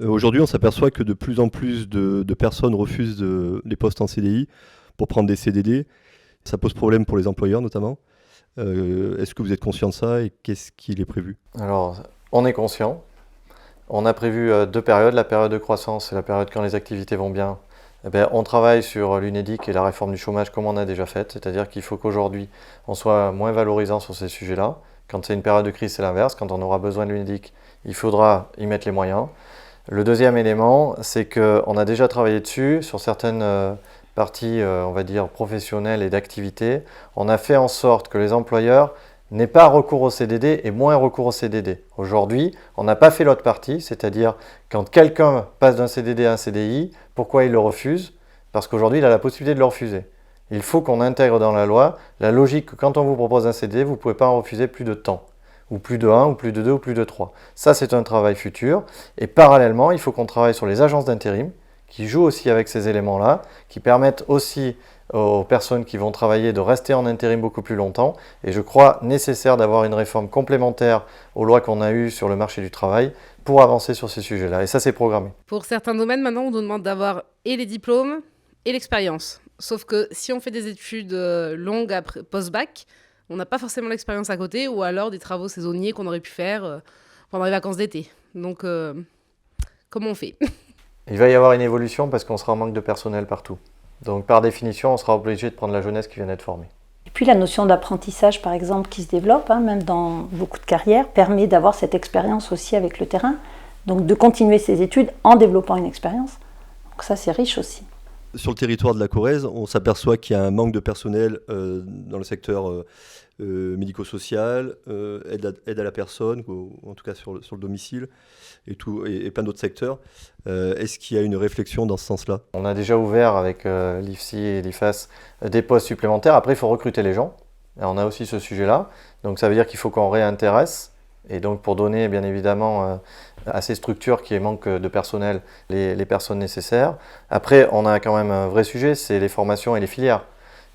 Aujourd'hui, on s'aperçoit que de plus en plus de personnes refusent les postes en CDI pour prendre des CDD. Ça pose problème pour les employeurs notamment. Est-ce que vous êtes conscient de ça et qu'est-ce qu'il est prévu? Alors, on est conscient. On a prévu deux périodes, la période de croissance et la période quand les activités vont bien. Eh bien, on travaille sur l'UNEDIC et la réforme du chômage comme on a déjà fait, c'est-à-dire qu'il faut qu'aujourd'hui on soit moins valorisant sur ces sujets-là. Quand c'est une période de crise, c'est l'inverse. Quand on aura besoin de l'UNEDIC, il faudra y mettre les moyens. Le deuxième élément, c'est qu'on a déjà travaillé dessus sur certaines parties, on va dire, professionnelles et d'activité. On a fait en sorte que les employeurs n'aient pas recours au CDD et moins recours au CDD. Aujourd'hui, on n'a pas fait l'autre partie, c'est-à-dire quand quelqu'un passe d'un CDD à un CDI, pourquoi il le refuse? Parce qu'aujourd'hui, il a la possibilité de le refuser. Il faut qu'on intègre dans la loi la logique que quand on vous propose un CDD, vous ne pouvez pas en refuser plus de temps, ou plus de 1, ou plus de 2, ou plus de 3. Ça, c'est un travail futur. Et parallèlement, il faut qu'on travaille sur les agences d'intérim, qui jouent aussi avec ces éléments-là, qui permettent aussi aux personnes qui vont travailler de rester en intérim beaucoup plus longtemps. Et je crois nécessaire d'avoir une réforme complémentaire aux lois qu'on a eues sur le marché du travail pour avancer sur ces sujets-là. Et ça, c'est programmé. Pour certains domaines, maintenant, on nous demande d'avoir et les diplômes et l'expérience. Sauf que si on fait des études longues après post-bac, on n'a pas forcément l'expérience à côté, ou alors des travaux saisonniers qu'on aurait pu faire pendant les vacances d'été. Donc, comment on fait? Il va y avoir une évolution parce qu'on sera en manque de personnel partout. Donc par définition, on sera obligé de prendre la jeunesse qui vient d'être formée. Et puis la notion d'apprentissage, par exemple, qui se développe, même dans beaucoup de carrières, permet d'avoir cette expérience aussi avec le terrain. Donc de continuer ses études en développant une expérience. Donc ça, c'est riche aussi. Sur le territoire de la Corrèze, on s'aperçoit qu'il y a un manque de personnel dans le secteur médico-social, aide à la personne, ou en tout cas sur le domicile, et plein d'autres secteurs. Est-ce qu'il y a une réflexion dans ce sens-là? On a déjà ouvert avec l'IFSI et l'IFAS des postes supplémentaires. Après, il faut recruter les gens. Et on a aussi ce sujet-là. Donc ça veut dire qu'il faut qu'on réintéresse. Et donc pour donner bien évidemment à ces structures qui manquent de personnel les personnes nécessaires. Après, on a quand même un vrai sujet, c'est les formations et les filières.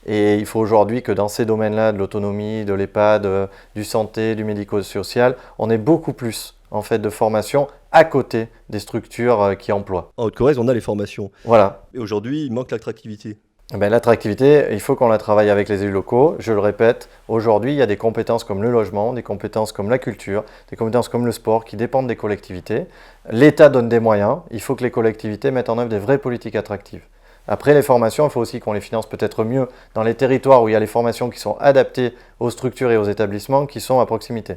Et il faut aujourd'hui que dans ces domaines-là, de l'autonomie, de l'EHPAD, du santé, du médico-social, on ait beaucoup plus en fait, de formation à côté des structures qui emploient. En Haute-Corrèze, on a les formations. Voilà. Et aujourd'hui, il manque l'attractivité. L'attractivité, il faut qu'on la travaille avec les élus locaux. Je le répète, aujourd'hui, il y a des compétences comme le logement, des compétences comme la culture, des compétences comme le sport qui dépendent des collectivités. L'État donne des moyens. Il faut que les collectivités mettent en œuvre des vraies politiques attractives. Après, les formations, il faut aussi qu'on les finance peut-être mieux dans les territoires où il y a les formations qui sont adaptées aux structures et aux établissements qui sont à proximité.